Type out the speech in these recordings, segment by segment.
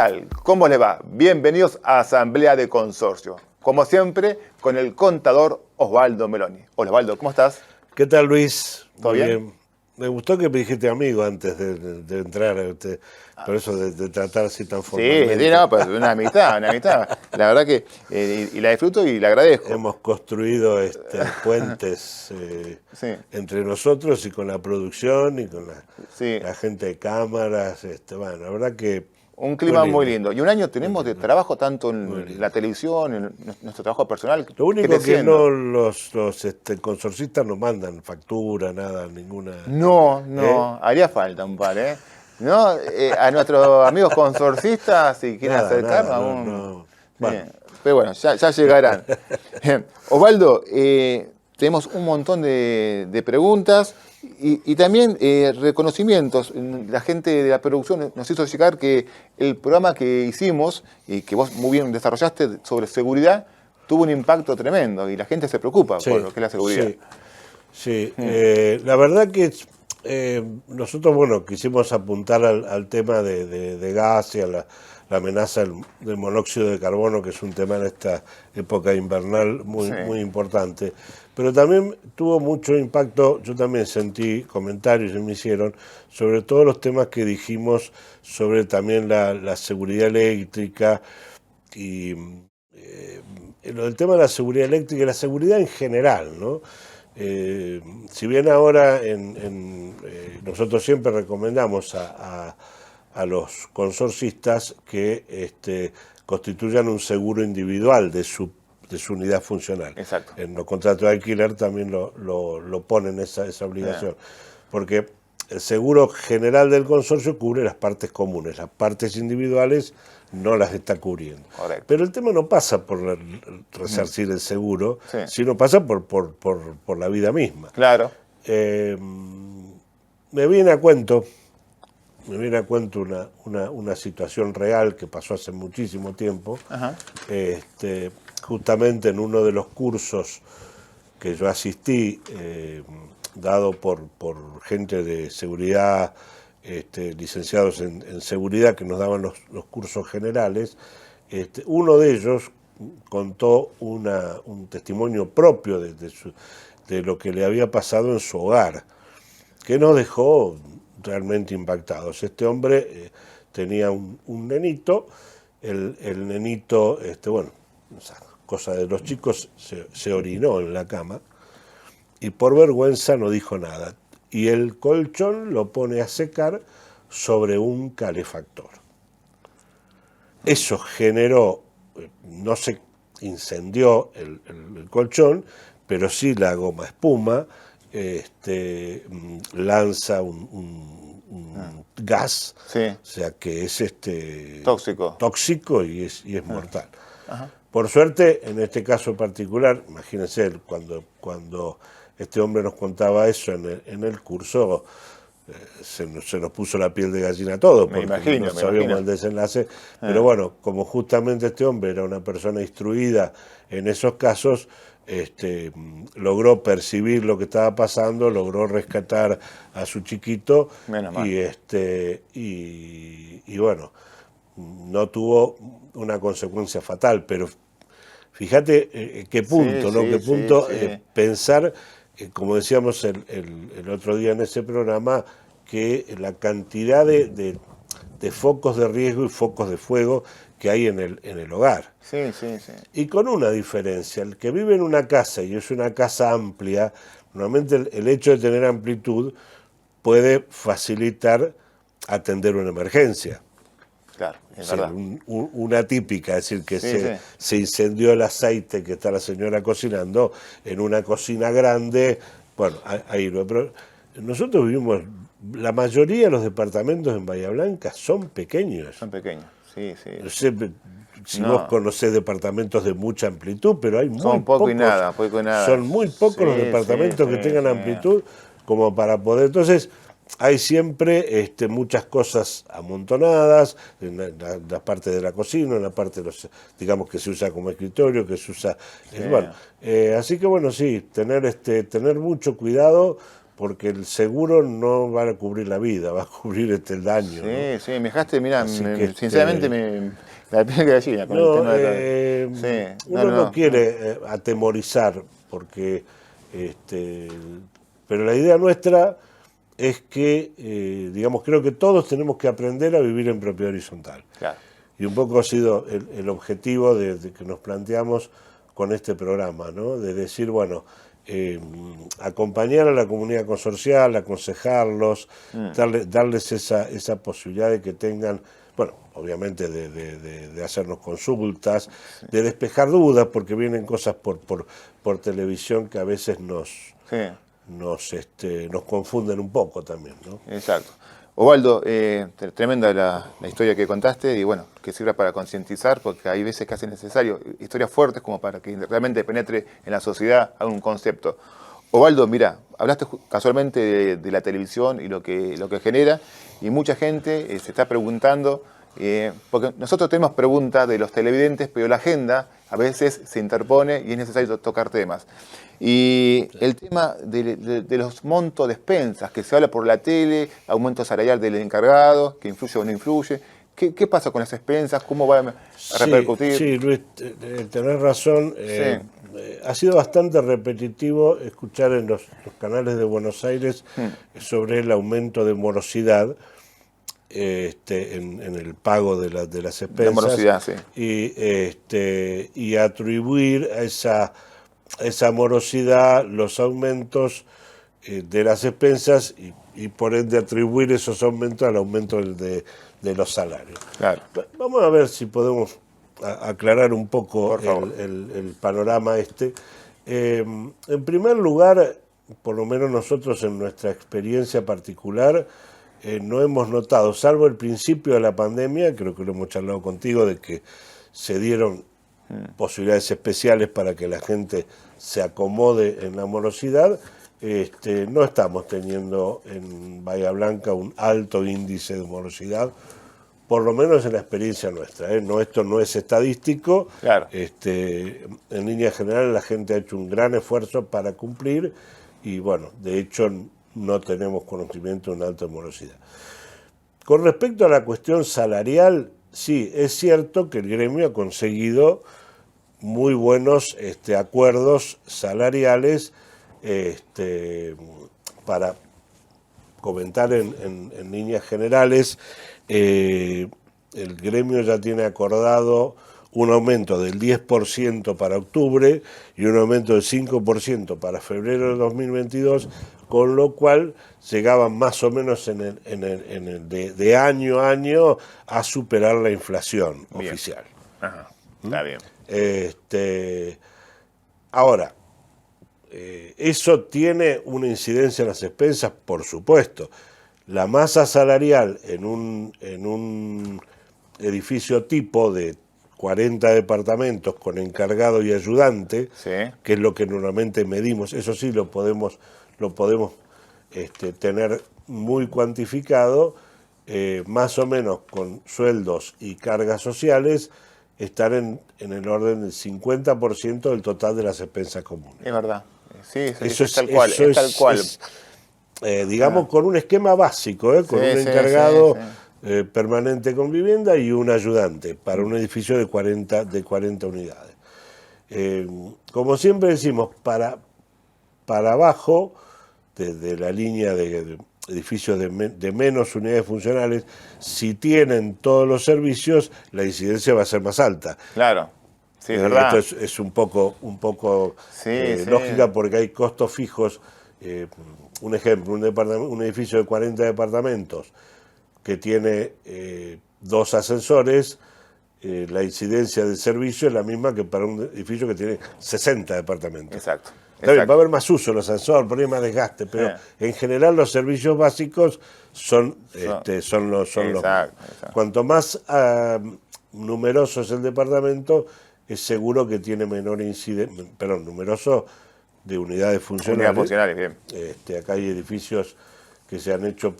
tal? ¿Cómo le va? Bienvenidos a Asamblea de Consorcio. Como siempre, con el contador Osvaldo Meloni. Hola Osvaldo, ¿cómo estás? ¿Qué tal, Luis? ¿Todo Muy bien? Me gustó que me dijiste amigo antes de entrar, por eso de tratar así tan Sí, formalmente. no, pues una amistad, una amistad. La verdad que y la disfruto y la agradezco. Hemos construido puentes Sí, entre nosotros y con la producción y con sí. la gente de cámaras. Bueno, la verdad que Un muy clima muy lindo, lindo. Y un año muy tenemos de lindo, trabajo tanto muy en la lindo. televisión, en nuestro trabajo personal, Lo único que creciendo. no los consorcistas no mandan factura, nada, ninguna. No, ¿Eh? no, haría falta un par, ¿eh? No, a nuestros amigos consorcistas, si quieren Nada, acercarnos nada, a no, un... no. Sí, Bueno. pero bueno, ya llegarán. Osvaldo, tenemos un montón de preguntas y también reconocimientos. La gente de la producción nos hizo llegar que el programa que hicimos y que vos muy bien desarrollaste sobre seguridad tuvo un impacto tremendo y la gente se preocupa por Sí, lo que es la seguridad. sí, sí. La verdad que nosotros, bueno, quisimos apuntar al tema de gas y a la amenaza del monóxido de carbono, que es un tema en esta época invernal Sí, muy importante. Pero también tuvo mucho impacto, yo también sentí comentarios que me hicieron sobre todos los temas que dijimos sobre también la seguridad eléctrica y el tema de la seguridad eléctrica y la seguridad en general, ¿no? Si bien ahora nosotros siempre recomendamos a los consorcistas que constituyan un seguro individual de su unidad funcional. exacto. En los contratos de alquiler también lo ponen esa Bien, obligación, porque el seguro general del consorcio cubre las partes comunes, las partes individuales no las está cubriendo. correcto. Pero el tema no pasa por resarcir el seguro, Sí, sino pasa por la vida misma. claro. Eh, me viene a cuento, una situación real que pasó hace muchísimo tiempo, Ajá. justamente en uno de los cursos que yo asistí, dado por gente de seguridad, licenciados en seguridad que nos daban los cursos generales. Uno de ellos contó un testimonio propio de lo que le había pasado en su hogar, que nos dejó realmente impactados. Este hombre tenía un nenito, el nenito, bueno, esa cosa de los chicos, se orinó en la cama y por vergüenza no dijo nada. Y el colchón lo pone a secar sobre un calefactor. Eso generó, no se incendió el colchón, pero sí la goma espuma lanza un gas, Sí, o sea que es tóxico. tóxico y es mortal. Ajá. Por suerte, en este caso particular, imagínense, cuando este hombre nos contaba eso en el curso, se nos puso la piel de gallina a todos, Me porque no imagino, me sabíamos imagino. el desenlace, pero Ah, bueno, como justamente este hombre era una persona instruida en esos casos, logró percibir lo que estaba pasando, logró rescatar a su chiquito menos mal. y bueno, no tuvo una consecuencia fatal, pero fíjate qué Sí, punto, ¿no? Qué sí, sí, punto sí. pensar, como decíamos el otro día en ese programa, que la cantidad de focos de riesgo y focos de fuego que hay en el hogar. Sí, sí, sí. Y con una diferencia, el que vive en una casa y es una casa amplia, normalmente el hecho de tener amplitud puede facilitar atender una emergencia. Claro, O es sea, verdad. una típica, es decir, que Sí, sí. se incendió el aceite que está la señora cocinando en una cocina grande. Bueno, ahí lo. Pero nosotros vivimos, la mayoría de los departamentos en Bahía Blanca son pequeños. Son pequeños. Sí, sí, No sí. sé si vos No, conocés departamentos de mucha amplitud, pero hay muy son poco y pocos, nada, poco y nada. son muy pocos los Sí, sí, departamentos que sí, tengan sí. amplitud como para poder. Entonces, hay siempre muchas cosas amontonadas en la parte de la cocina, en la parte de los, digamos que se usa como escritorio, que se usa, Sí. bueno, así que bueno, sí, tener mucho cuidado porque el seguro no va a cubrir la vida, va a cubrir el daño. Sí, ¿no? sí, me dejaste, mirá, Que sinceramente la piel que gallina con el tema de sí, uno no quiere atemorizar, porque pero la idea nuestra es que, digamos, creo que todos tenemos que aprender a vivir en propiedad horizontal. Claro. Y un poco ha sido el objetivo de que nos planteamos con este programa, ¿no? De decir, bueno, acompañar a la comunidad consorcial, aconsejarlos, darles esa posibilidad de que tengan, bueno, obviamente de hacernos consultas, de despejar dudas, porque vienen cosas por televisión que a veces nos confunden un poco también, ¿no? Exacto. Osvaldo, tremenda la historia que contaste y bueno, que sirva para concientizar, porque hay veces que hace necesario historias fuertes como para que realmente penetre en la sociedad algún concepto. Osvaldo, mira, hablaste casualmente de la televisión y lo que genera, y mucha gente se está preguntando, porque nosotros tenemos preguntas de los televidentes, pero la agenda a veces se interpone y es necesario tocar temas. Y el tema de los montos de expensas, que se habla por la tele, aumento salarial del encargado, que influye o no influye. ¿Qué pasa con las expensas? ¿Cómo va a repercutir? Sí, Luis, tenés razón. Ha sido bastante repetitivo escuchar en los canales de Buenos Aires sobre el aumento de morosidad en el pago de las expensas. La morosidad, sí. Y atribuir a esa morosidad los aumentos de las expensas y por ende atribuir esos aumentos al aumento de los salarios. Claro. Vamos a ver si podemos aclarar un poco el panorama En primer lugar, por lo menos nosotros en nuestra experiencia particular, no hemos notado, salvo el principio de la pandemia, creo que lo hemos charlado contigo, de que se dieron posibilidades especiales para que la gente se acomode en la morosidad. No estamos teniendo en Bahía Blanca un alto índice de morosidad, por lo menos en la experiencia nuestra. Esto no es estadístico. Claro. En línea general la gente ha hecho un gran esfuerzo para cumplir y bueno, de hecho no tenemos conocimiento de una alta morosidad. Con respecto a la cuestión salarial, sí, es cierto que el gremio ha conseguido muy buenos acuerdos salariales. Para comentar en líneas generales, el gremio ya tiene acordado un aumento del 10% para octubre y un aumento del 5% para febrero de 2022, con lo cual llegaban más o menos de año a año a superar la inflación oficial. Ajá. Está bien. Ahora, ¿eso tiene una incidencia en las expensas? Por supuesto. La masa salarial en un edificio tipo de 40 departamentos con encargado y ayudante, Sí. que es lo que normalmente medimos, eso sí lo podemos tener muy cuantificado, más o menos con sueldos y cargas sociales, estar en el orden del 50% del total de las expensas comunes. Es verdad. Sí, Eso es tal cual. Es tal cual. Digamos, con un esquema básico, con un encargado permanente con vivienda y un ayudante para un edificio de 40 unidades. Como siempre decimos, para abajo, desde la línea de edificios de menos unidades funcionales, si tienen todos los servicios, la incidencia va a ser más alta. Claro. Sí, es verdad. Esto es un poco lógica, porque hay costos fijos. Un ejemplo, un edificio de 40 departamentos que tiene 2 ascensores, la incidencia del servicio es la misma que para un edificio que tiene 60 departamentos. Exacto. Está bien, va a haber más uso en el ascensor, por ahí más desgaste, pero en general los servicios básicos son los mismos. Cuanto más numeroso es el departamento, es seguro que tiene menor incidencia, numeroso de unidades funcionales. Bien. Acá hay edificios que se han hecho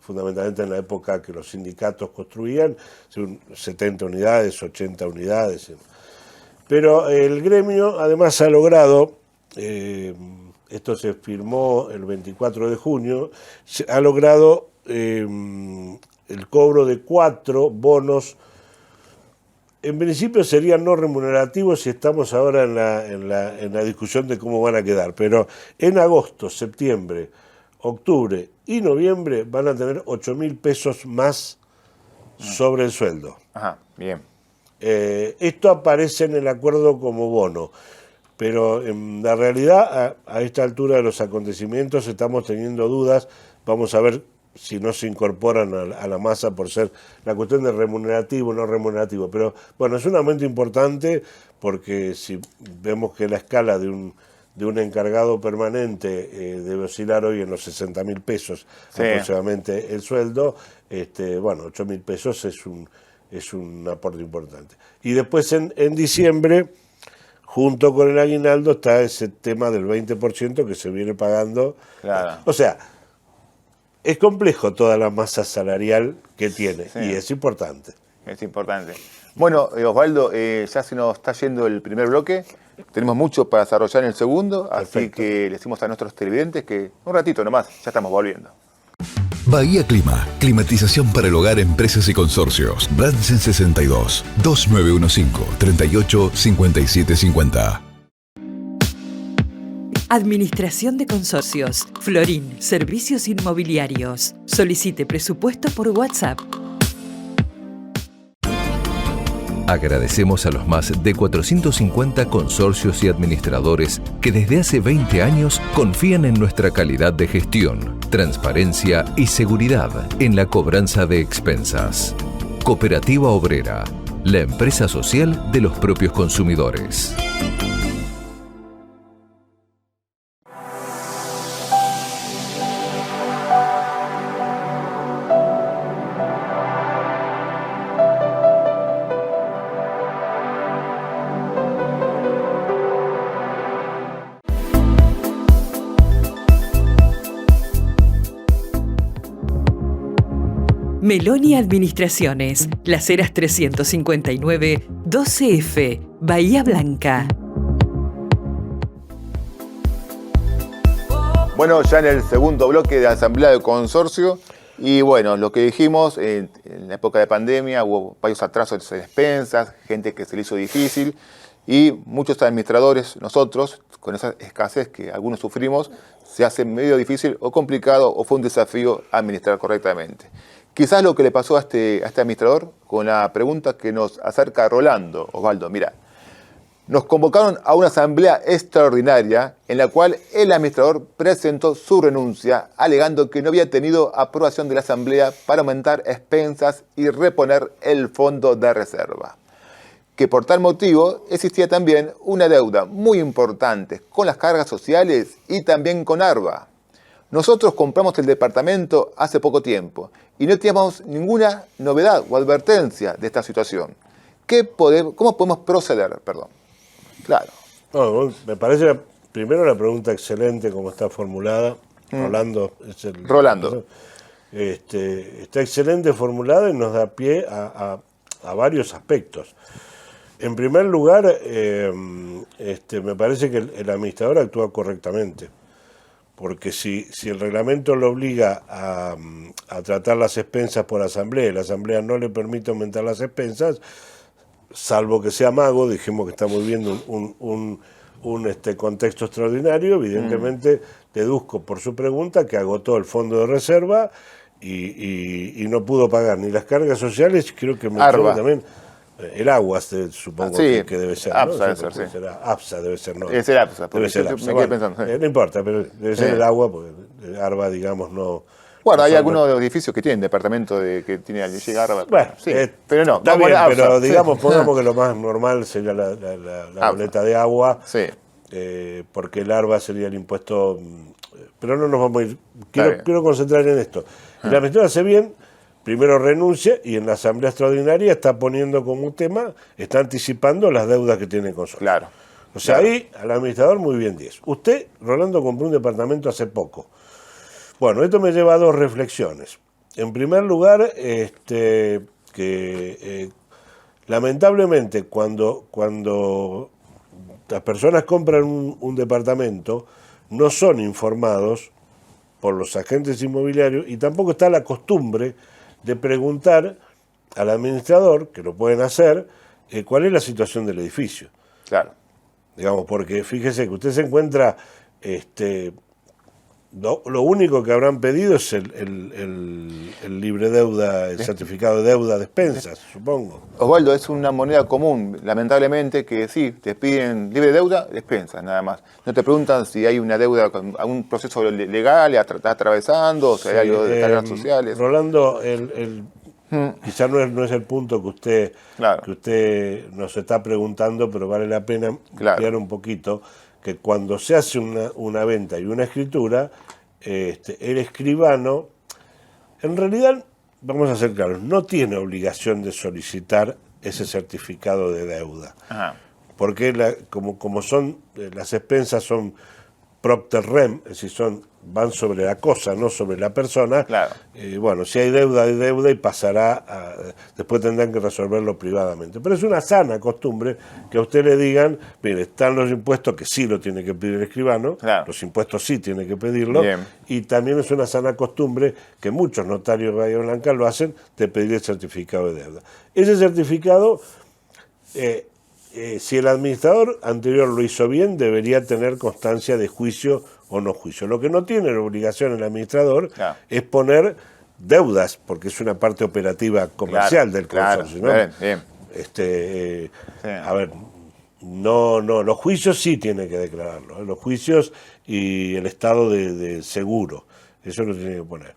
fundamentalmente en la época que los sindicatos construían, 70 unidades, 80 unidades. Pero el gremio además ha logrado esto se firmó el 24 de junio, se ha logrado el cobro de 4 bonos. En principio serían no remunerativos si estamos ahora en la discusión de cómo van a quedar, pero en agosto, septiembre, octubre y noviembre van a tener 8.000 pesos más sobre el sueldo. Ajá, bien. Esto aparece en el acuerdo como bono, pero en la realidad, a esta altura de los acontecimientos, estamos teniendo dudas. Vamos a ver si no se incorporan a la masa por ser la cuestión de remunerativo o no remunerativo. Pero bueno, es un aumento importante porque si vemos que la escala de un encargado permanente debe oscilar hoy en los 60.000 pesos aproximadamente el sueldo, bueno, 8.000 pesos es un aporte importante. Y después en diciembre, junto con el aguinaldo, está ese tema del 20% que se viene pagando. Claro. O sea, es complejo toda la masa salarial que tiene, y es importante. Es importante. Bueno, Osvaldo, ya se nos está yendo el primer bloque. Tenemos mucho para desarrollar en el segundo, Perfecto. así que le decimos a nuestros televidentes que un ratito nomás, ya estamos volviendo. Bahía Clima, climatización para el hogar, empresas y consorcios. Bransen 62 2915 38 57 50. Administración de Consorcios. Florín, Servicios Inmobiliarios. Solicite presupuesto por WhatsApp. Agradecemos a los más de 450 consorcios y administradores que desde hace 20 años confían en nuestra calidad de gestión, transparencia y seguridad en la cobranza de expensas. Cooperativa Obrera, la empresa social de los propios consumidores. Meloni Administraciones, Las Heras 359, 12F, Bahía Blanca. Bueno, ya en el segundo bloque de la Asamblea de Consorcio, y bueno, lo que dijimos, en la época de pandemia hubo varios atrasos de despensas, gente que se le hizo difícil, y muchos administradores, nosotros, con esa escasez que algunos sufrimos, se hace medio difícil o complicado o fue un desafío administrar correctamente. Quizás lo que le pasó a este administrador con la pregunta que nos acerca Rolando. Osvaldo, mira, nos convocaron a una asamblea extraordinaria en la cual el administrador presentó su renuncia alegando que no había tenido aprobación de la asamblea para aumentar expensas y reponer el fondo de reserva. Que por tal motivo existía también una deuda muy importante con las cargas sociales y también con ARBA. Nosotros compramos el departamento hace poco tiempo y no teníamos ninguna novedad o advertencia de esta situación. ¿Cómo podemos proceder? Perdón. Claro. No, me parece primero la pregunta excelente como está formulada. Rolando es el... Rolando. Está excelente formulada y nos da pie a varios aspectos. En primer lugar, me parece que el administrador actúa correctamente. Porque si el reglamento lo obliga a tratar las expensas por asamblea y la asamblea no le permite aumentar las expensas, salvo que sea mago, dijimos que estamos viviendo un contexto extraordinario, evidentemente deduzco por su pregunta que agotó el fondo de reserva y no pudo pagar ni las cargas sociales, creo que me quedó también... El agua, supongo que debe ser. APSA, ¿no? debe ser, sí. APSA debe ser, ¿no? Debe ser APSA, debe ser APSA. Me quedé pensando. No importa, pero debe ser el agua, porque el ARBA, digamos, no... Bueno, hay algunos edificios que tienen departamento que tiene al llega ARBA. Bueno, sí, pero no. Está bien, APSA, pero sí. digamos, pongamos que lo más normal sería la boleta de agua, sí. Porque el ARBA sería el impuesto... Pero no nos vamos a ir... Quiero concentrar en esto. El administrador hace bien... Primero renuncia y en la asamblea extraordinaria está poniendo como un tema, está anticipando las deudas que tiene con Consorcio. Claro. O sea, ahí al administrador muy bien 10. Usted, Rolando, compró un departamento hace poco. Bueno, esto me lleva a dos reflexiones. En primer lugar, lamentablemente cuando las personas compran un departamento, no son informados por los agentes inmobiliarios y tampoco está la costumbre de preguntar al administrador, que lo pueden hacer, cuál es la situación del edificio. Claro. Digamos, porque fíjese que usted se encuentra, lo único que habrán pedido es el libre deuda, el certificado de deuda de expensas, supongo. Osvaldo, es una moneda común, lamentablemente, que sí, te piden libre deuda, expensas, nada más. No te preguntan si hay una deuda, algún proceso legal, está atravesando, o si hay algo de cargas sociales. Rolando, quizás no es el punto que Claro. usted nos está preguntando, pero vale la pena ampliar un poquito, que cuando se hace una venta y una escritura, el escribano, en realidad, vamos a ser claros, no tiene obligación de solicitar ese certificado de deuda. Ajá. Porque como son, las expensas son propter rem, es decir, van sobre la cosa, no sobre la persona. Claro. Bueno, si hay deuda, hay deuda y pasará después tendrán que resolverlo privadamente. Pero es una sana costumbre que a usted le digan, mire, están los impuestos que sí lo tiene que pedir el escribano, claro, los impuestos sí tiene que pedirlo, bien, y también es una sana costumbre que muchos notarios de Bahía Blanca lo hacen, de pedir el certificado de deuda. Ese certificado, si el administrador anterior lo hizo bien, debería tener constancia de juicio o no juicio. Lo que no tiene la obligación el administrador es poner deudas, porque es una parte operativa comercial del consorcio, ¿no? Bien. A ver, no, los juicios sí tiene que declararlo, los juicios y el estado de seguro, eso lo tiene que poner.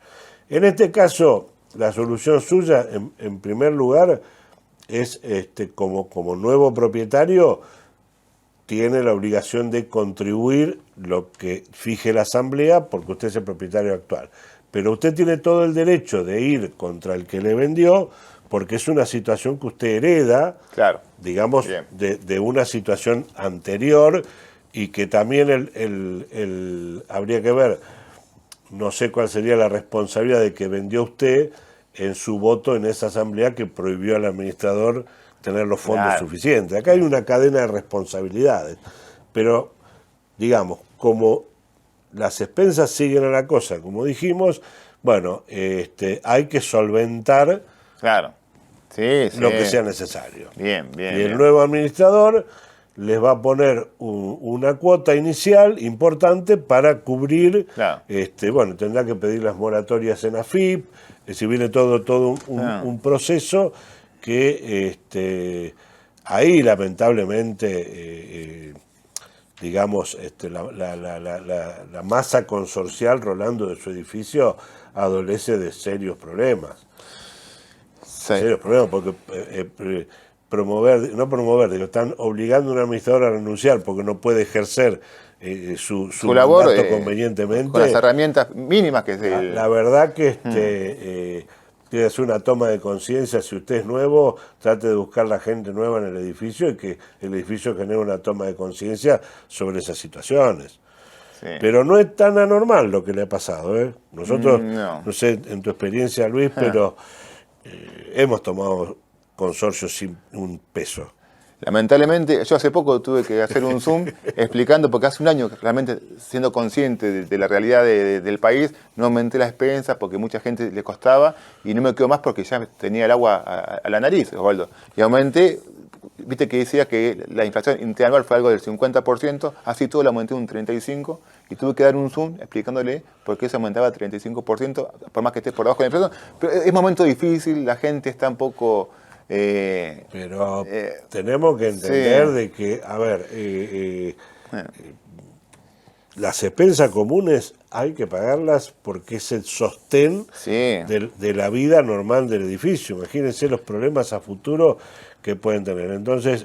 En este caso, la solución suya, en primer lugar, es como nuevo propietario, tiene la obligación de contribuir lo que fije la asamblea porque usted es el propietario actual. Pero usted tiene todo el derecho de ir contra el que le vendió porque es una situación que usted hereda, claro, digamos, de una situación anterior y que también habría que ver, no sé cuál sería la responsabilidad de que vendió usted en su voto en esa asamblea que prohibió al administrador tener los fondos suficientes. Acá hay una cadena de responsabilidades, pero digamos, como las expensas siguen a la cosa, como dijimos, bueno, hay que solventar lo que sea necesario. Bien. Y el nuevo administrador les va a poner una cuota inicial importante para cubrir, bueno, tendrá que pedir las moratorias en AFIP, es decir, viene todo un proceso que ahí lamentablemente, digamos, la masa consorcial Rolando de su edificio adolece de serios problemas. Serios problemas porque están obligando a un administrador a renunciar porque no puede ejercer su labor mandato convenientemente. Con las herramientas mínimas que se... La verdad que tiene que ser una toma de conciencia. Si usted es nuevo, trate de buscar la gente nueva en el edificio y que el edificio genere una toma de conciencia sobre esas situaciones. Sí. Pero no es tan anormal lo que le ha pasado, ¿eh? Nosotros, no sé, en tu experiencia, Luis, pero hemos tomado consorcios sin un peso. Lamentablemente, yo hace poco tuve que hacer un Zoom explicando, porque hace un año realmente siendo consciente de la realidad del país, no aumenté las expensas porque mucha gente le costaba y no me quedo más porque ya tenía el agua a la nariz, Osvaldo. Y aumenté, viste que decía que la inflación interanual fue algo del 50%, así todo lo aumenté un 35% y tuve que dar un Zoom explicándole por qué se aumentaba 35%, por más que esté por debajo de la inflación. Pero es un momento difícil, la gente está un poco... pero tenemos que entender de que, a ver, las expensas comunes hay que pagarlas porque es el sostén de la vida normal del edificio. Imagínense los problemas a futuro que pueden tener. Entonces,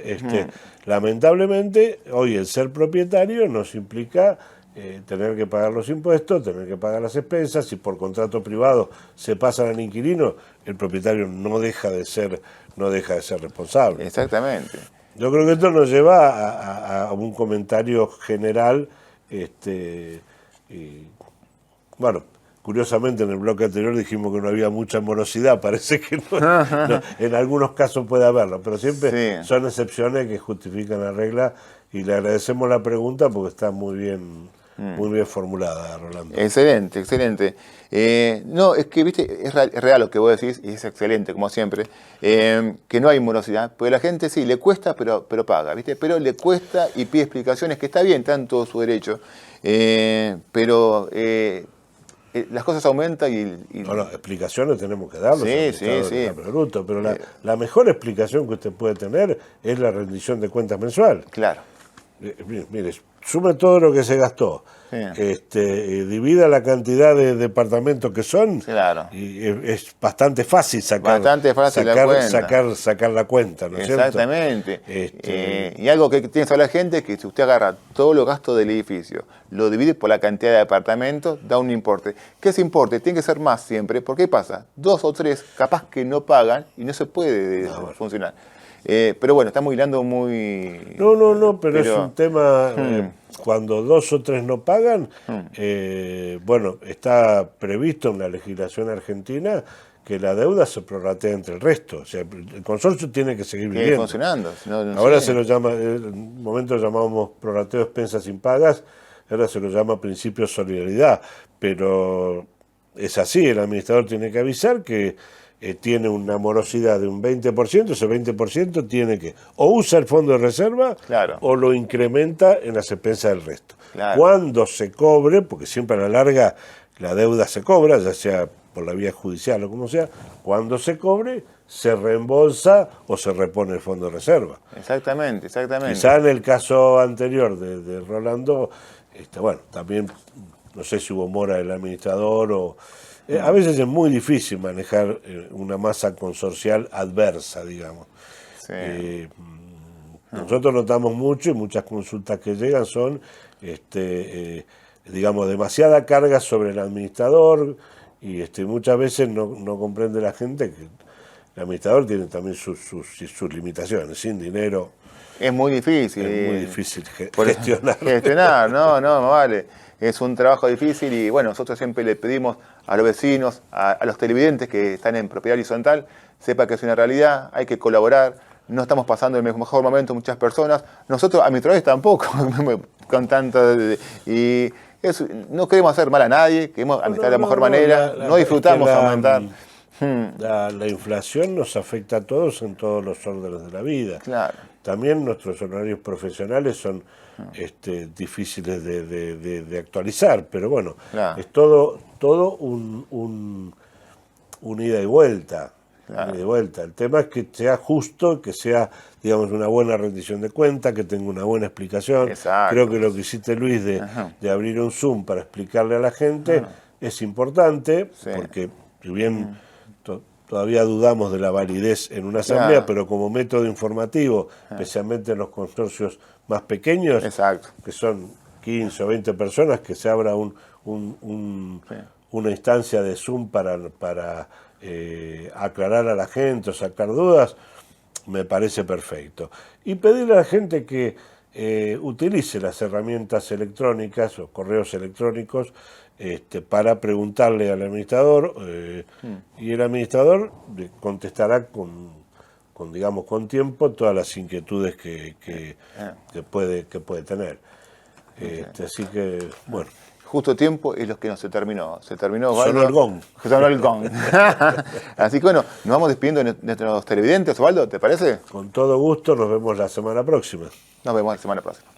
lamentablemente, hoy el ser propietario nos implica tener que pagar los impuestos, tener que pagar las expensas. Si por contrato privado se pasan al inquilino, el propietario no deja de ser responsable. Exactamente. Yo creo que esto nos lleva a un comentario general. Bueno, curiosamente en el bloque anterior dijimos que no había mucha morosidad, parece que no, en algunos casos puede haberlo, pero siempre son excepciones que justifican la regla y le agradecemos la pregunta porque está muy bien muy bien formulada, Rolando. Excelente, excelente. No, es que, viste, es real lo que vos decís, y es excelente, como siempre, que no hay morosidad, porque la gente sí, le cuesta, pero paga, viste, pero le cuesta y pide explicaciones, que está bien, está en todo su derecho, pero las cosas aumentan y... No, explicaciones tenemos que darlos. Sí. Bruto, pero la mejor explicación que usted puede tener es la rendición de cuentas mensual. Claro. Mire, sume todo lo que se gastó, divida la cantidad de departamentos que son, claro. Y es bastante fácil sacar la cuenta, ¿no es cierto? Exactamente. Y algo que tiene que saber la gente es que si usted agarra todos los gastos del edificio, lo divide por la cantidad de departamentos, da un importe. ¿Qué ese importe? Tiene que ser más siempre, porque ¿qué pasa? 2 o 3 capaz que no pagan y no se puede funcionar. Pero bueno, estamos hilando muy... No, pero es un tema, cuando 2 o 3 no pagan, bueno, está previsto en la legislación argentina que la deuda se prorratea entre el resto. O sea, el consorcio tiene que seguir viviendo. Funcionando. Ahora se lo llama, en un momento lo llamábamos prorrateo de expensas impagas, ahora se lo llama principio de solidaridad, pero es así, el administrador tiene que avisar que tiene una morosidad de un 20%, ese 20% tiene que o usa el fondo de reserva o lo incrementa en las expensas del resto. Claro. Cuando se cobre, porque siempre a la larga la deuda se cobra, ya sea por la vía judicial o como sea, cuando se cobre se reembolsa o se repone el fondo de reserva. Exactamente. Quizá en el caso anterior de Rolando, bueno, también no sé si hubo mora del administrador o... a veces es muy difícil manejar una masa consorcial adversa, digamos. Sí. Nosotros notamos mucho y muchas consultas que llegan son, digamos, demasiada carga sobre el administrador y muchas veces no comprende la gente que el administrador tiene también sus limitaciones. Sin dinero es muy difícil. Es muy difícil gestionar. Gestionar, no vale. Es un trabajo difícil y bueno, nosotros siempre le pedimos a los vecinos, a los televidentes que están en propiedad horizontal, sepa que es una realidad, hay que colaborar, no estamos pasando el mejor momento muchas personas, nosotros administradores tampoco, con tanto... Y no queremos hacer mal a nadie, queremos administrar de la mejor manera, no disfrutamos aumentar. La inflación nos afecta a todos en todos los órdenes de la vida. Claro. También nuestros horarios profesionales son difíciles de actualizar, pero bueno, claro. Es todo un ida y vuelta. Claro. Ida y vuelta. El tema es que sea justo, que sea, digamos, una buena rendición de cuenta, que tenga una buena explicación. Exacto. Creo que lo que hiciste, Luis, de abrir un Zoom para explicarle a la gente es importante, porque si bien todavía dudamos de la validez en una asamblea, pero como método informativo, especialmente en los consorcios más pequeños, que son 15 o 20 personas, que se abra una instancia de Zoom para aclarar a la gente o sacar dudas, me parece perfecto. Y pedirle a la gente que utilice las herramientas electrónicas o correos electrónicos para preguntarle al administrador y el administrador contestará con tiempo todas las inquietudes que puede tener. Así que, bueno. Justo tiempo es lo que no se terminó. Sonó el gong. Sonó el gong. Así que bueno, nos vamos despidiendo de nuestros televidentes, Osvaldo, ¿te parece? Con todo gusto, nos vemos la semana próxima. Nos vemos la semana próxima.